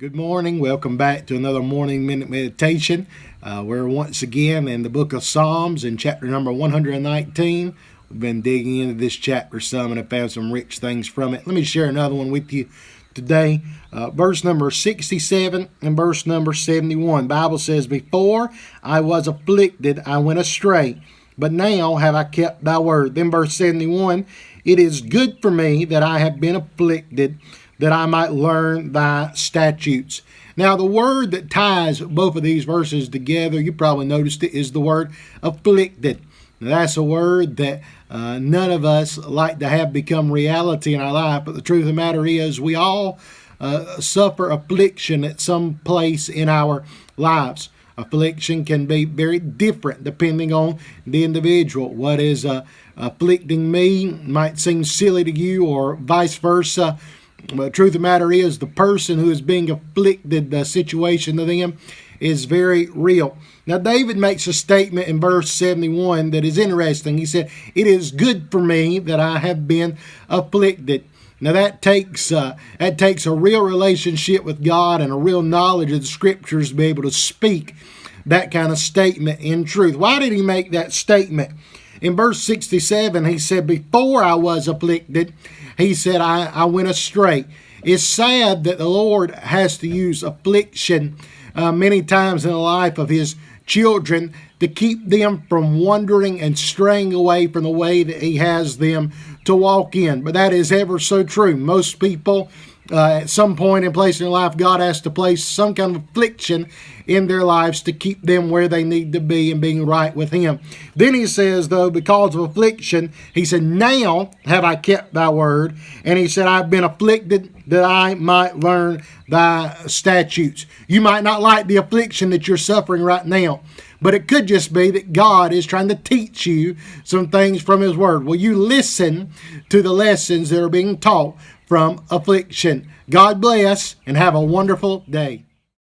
Good morning. Welcome back to another morning minute meditation. We're once again in the book of Psalms in chapter number 119. We've been digging into this chapter some and have found some rich things from it. Let me share another one with you today. Verse number 67 and verse number 71. The Bible says, "Before I was afflicted, I went astray, but now have I kept thy word." Then verse 71, "It is good for me that I have been afflicted, that I might learn thy statutes." Now, the word that ties both of these verses together, you probably noticed it, is the word afflicted. Now, that's a word that none of us like to have become reality in our life, but the truth of the matter is we all suffer affliction at some place in our lives. Affliction can be very different depending on the individual. What is afflicting me might seem silly to you, or vice versa. But the truth of the matter is the person who is being afflicted, the situation to them is very real. Now, David makes a statement in verse 71 that is interesting. He said, "It is good for me that I have been afflicted." Now, that takes a real relationship with God and a real knowledge of the Scriptures to be able to speak that kind of statement in truth. Why did he make that statement? In verse 67, he said, "Before I was afflicted," he said, I went astray. It's sad that the Lord has to use affliction many times in the life of his children to keep them from wandering and straying away from the way that he has them to walk in. But that is ever so true. Most people, at some point in place in their life, God has to place some kind of affliction in their lives to keep them where they need to be and being right with him. Then he says, though, because of affliction, he said, "Now have I kept thy word." And he said, "I've been afflicted that I might learn thy statutes." You might not like the affliction that you're suffering right now, but it could just be that God is trying to teach you some things from his word. Will you listen to the lessons that are being taught from affliction? God bless and have a wonderful day.